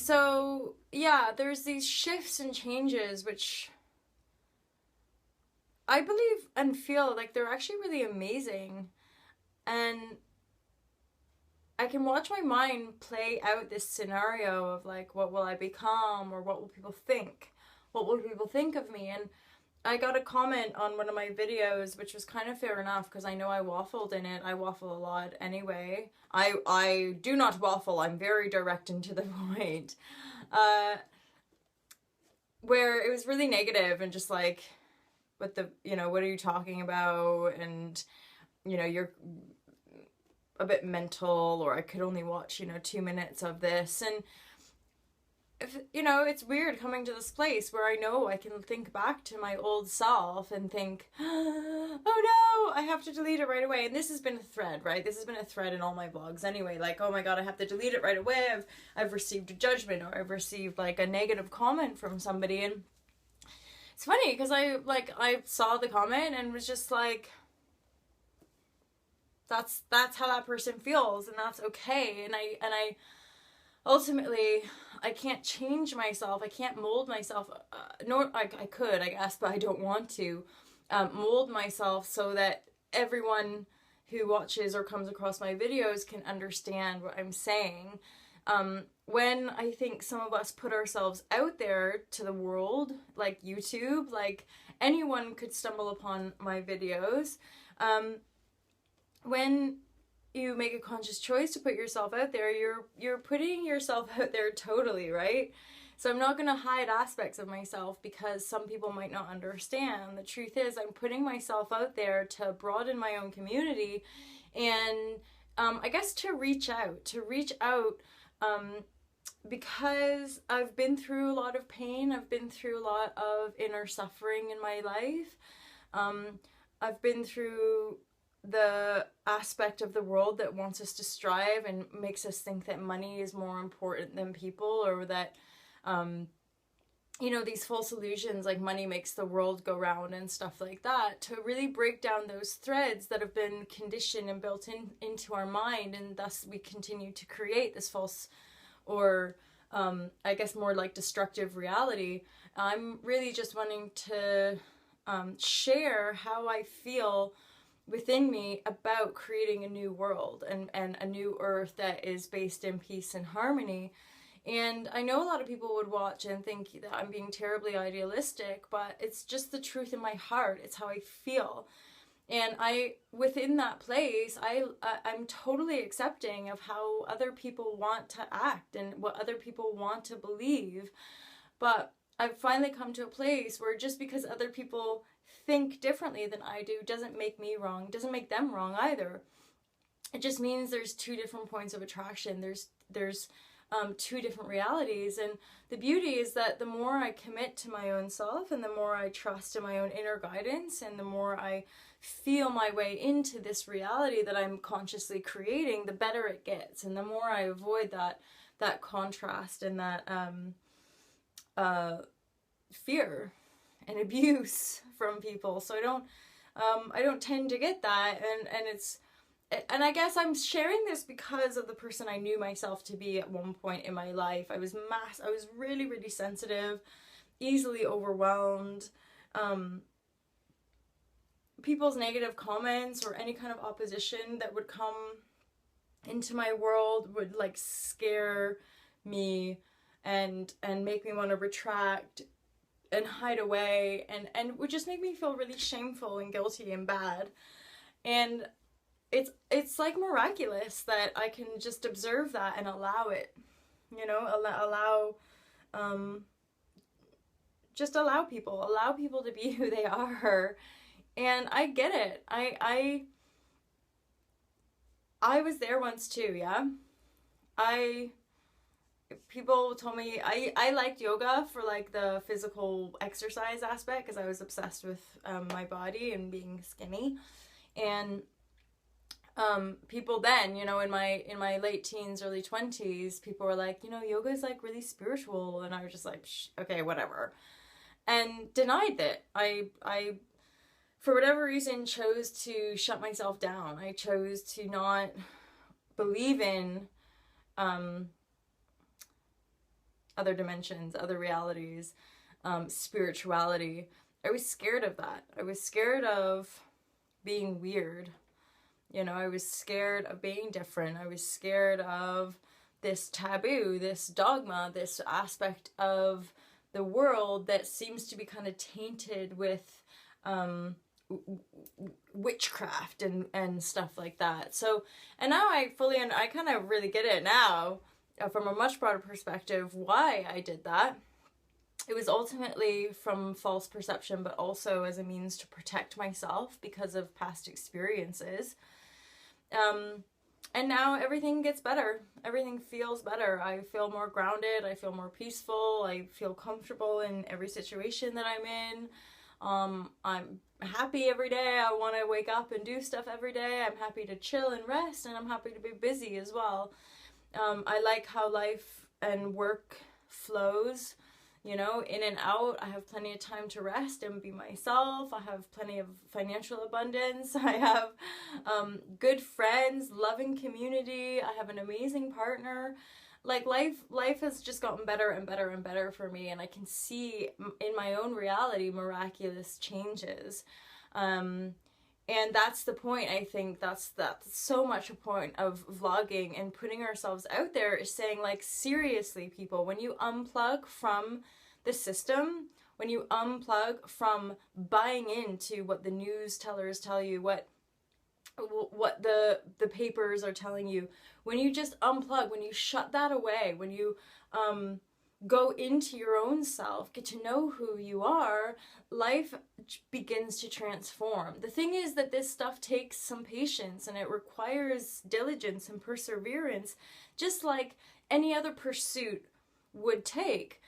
So yeah, there's these shifts and changes which I believe and feel like they're actually really amazing. And I can watch my mind play out this scenario of like, what will I become, or what will people think? What will people think of me? And I got a comment on one of my videos, which was kind of fair enough because I know I waffled in it. I waffle a lot anyway. I do not waffle. I'm very direct and to the point. Uh, where it was really negative and just like, what the, what are you talking about? And, you're a bit mental, or I could only watch, 2 minutes of this. And if, it's weird coming to this place where I know I can think back to my old self and think, oh no, I have to delete it right away. And this has been a thread, right? This has been a thread in all my vlogs anyway. Like, oh my God, I have to delete it right away. I've received a judgment, or I've received like a negative comment from somebody. And it's funny because I saw the comment and was just like, that's how that person feels, and that's okay. And I ultimately, I can't change myself. I can't mold myself. Nor I could, I guess, but I don't want to mold myself so that everyone who watches or comes across my videos can understand what I'm saying. When I think some of us put ourselves out there to the world, like YouTube, like anyone could stumble upon my videos. When you make a conscious choice to put yourself out there, you're putting yourself out there totally, right? So I'm not going to hide aspects of myself because some people might not understand. The truth is, I'm putting myself out there to broaden my own community, and I guess to reach out, because I've been through a lot of pain. I've been through a lot of inner suffering in my life. I've been through the aspect of the world that wants us to strive and makes us think that money is more important than people, or that these false illusions like money makes the world go round and stuff like that, to really break down those threads that have been conditioned and built into our mind, and thus we continue to create this false, or I guess more like destructive reality. I'm really just wanting to share how I feel within me about creating a new world and a new earth that is based in peace and harmony. And I know a lot of people would watch and think that I'm being terribly idealistic, but it's just the truth in my heart. It's how I feel. And within that place, I'm totally accepting of how other people want to act and what other people want to believe. But I've finally come to a place where just because other people think differently than I do doesn't make me wrong, doesn't make them wrong either. It just means there's two different points of attraction. There's two different realities. And the beauty is that the more I commit to my own self, and the more I trust in my own inner guidance, and the more I feel my way into this reality that I'm consciously creating, the better it gets. And the more I avoid that contrast and that fear and abuse from people. So I don't tend to get that, and I guess I'm sharing this because of the person I knew myself to be at one point in my life. I was really, really sensitive, easily overwhelmed. People's negative comments or any kind of opposition that would come into my world would like scare me and make me want to retract and hide away, and would just make me feel really shameful and guilty and bad. And it's like miraculous that I can just observe that and allow it, just allow people to be who they are. And I get it. I was there once too, yeah. People told me I liked yoga for like the physical exercise aspect, because I was obsessed with my body and being skinny. And people then, in my late teens, early 20s, people were like, yoga is like really spiritual, and I was just like, okay, whatever, and denied that. I for whatever reason chose to shut myself down. I chose to not believe in other dimensions, other realities, spirituality. I was scared of that. I was scared of being weird. You know, I was scared of being different. I was scared of this taboo, this dogma, this aspect of the world that seems to be kind of tainted with witchcraft and stuff like that. So, and now I kind of really get it now from a much broader perspective why I did that. It was ultimately from false perception, but also as a means to protect myself because of past experiences. And now everything gets better. Everything feels better. I feel more grounded. I feel more peaceful. I feel comfortable in every situation that I'm in. I'm happy every day. I want to wake up and do stuff every day. I'm happy to chill and rest, and I'm happy to be busy as well. I like how life and work flows. You know, in and out. I have plenty of time to rest and be myself. I have plenty of financial abundance. I have good friends, loving community. I have an amazing partner. Like life has just gotten better and better and better for me, and I can see in my own reality miraculous changes. And that's the point. I think that's so much a point of vlogging and putting ourselves out there, is saying, like, seriously, people, when you unplug from the system, when you unplug from buying into what the news tellers tell you, what the papers are telling you, when you just unplug, when you shut that away, when you go into your own self, get to know who you are, life begins to transform. The thing is that this stuff takes some patience, and it requires diligence and perseverance, just like any other pursuit would take.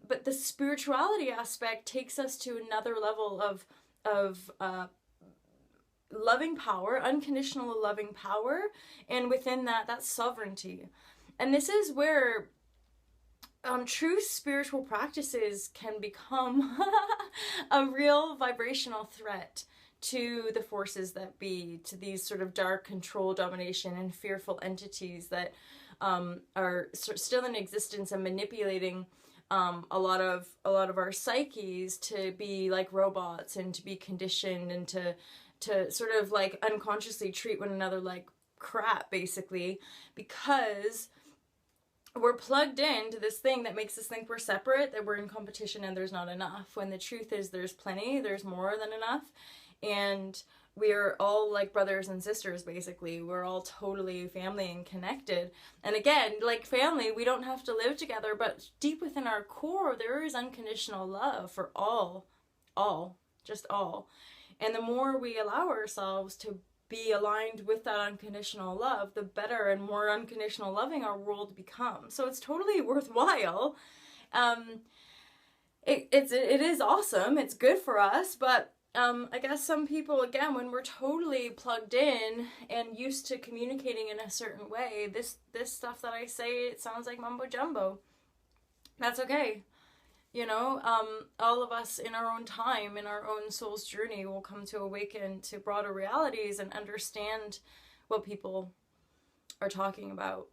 But the spirituality aspect takes us to another level of loving power, unconditional loving power, and within that, that's sovereignty. And this is where true spiritual practices can become a real vibrational threat to the forces that be, to these sort of dark control, domination, and fearful entities that are still in existence and manipulating a lot of our psyches to be like robots and to be conditioned and to sort of like unconsciously treat one another like crap, basically, because we're plugged into this thing that makes us think we're separate, that we're in competition and there's not enough, when the truth is there's plenty, there's more than enough, and we are all like brothers and sisters, basically. We're all totally family and connected. And again, like family, we don't have to live together, but deep within our core, there is unconditional love for all, just all. And the more we allow ourselves to be aligned with that unconditional love, the better and more unconditional loving our world becomes. So it's totally worthwhile. It is awesome. It's good for us, but I guess some people, again, when we're totally plugged in and used to communicating in a certain way, this stuff that I say, it sounds like mumbo jumbo. That's okay. You know, all of us in our own time, in our own soul's journey, will come to awaken to broader realities and understand what people are talking about.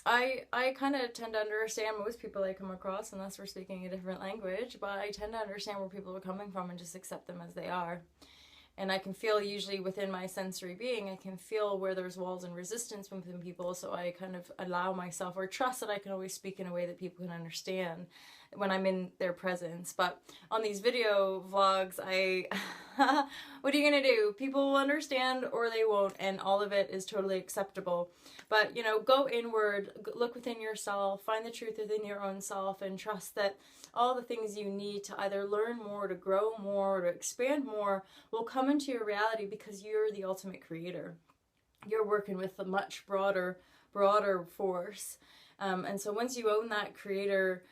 I kind of tend to understand most people I come across, unless we're speaking a different language, but I tend to understand where people are coming from and just accept them as they are. And I can feel, usually within my sensory being, I can feel where there's walls and resistance within people, so I kind of allow myself, or trust that I can always speak in a way that people can understand when I'm in their presence. But on these video vlogs, what are you gonna do? People will understand or they won't, and all of it is totally acceptable. But, you know, go inward, look within yourself, find the truth within your own self, and trust that all the things you need to either learn more, to grow more, to expand more will come into your reality, because you're the ultimate creator. You're working with a much broader force. And so once you own that creator,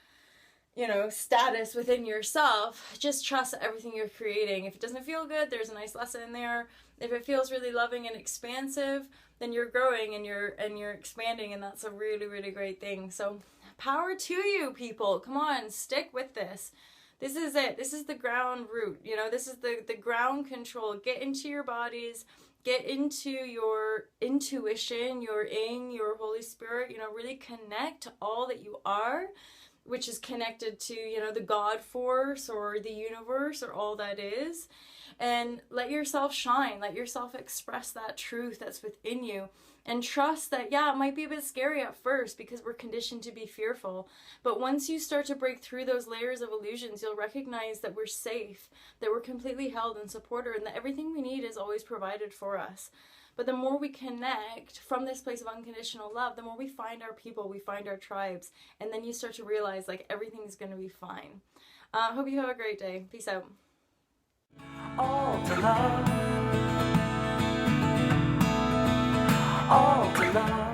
you know, status within yourself, just trust everything you're creating. If it doesn't feel good, there's a nice lesson in there. If it feels really loving and expansive, then you're growing and you're expanding, and that's a really, really great thing. So power to you, people. Come on, stick with this. This is it. This is the ground root. You know, this is the ground control. Get into your bodies. Get into your intuition, your Ing, your Holy Spirit. You know, really connect to all that you are. which is connected to, you know, the God force or the universe or all that is. And let yourself shine, let yourself express that truth that's within you. And trust that, yeah, it might be a bit scary at first because we're conditioned to be fearful. But once you start to break through those layers of illusions, you'll recognize that we're safe, that we're completely held and supported, and that everything we need is always provided for us. But the more we connect from this place of unconditional love, the more we find our people, we find our tribes, and then you start to realize like everything's going to be fine. Hope you have a great day. Peace out. All to love, all to love.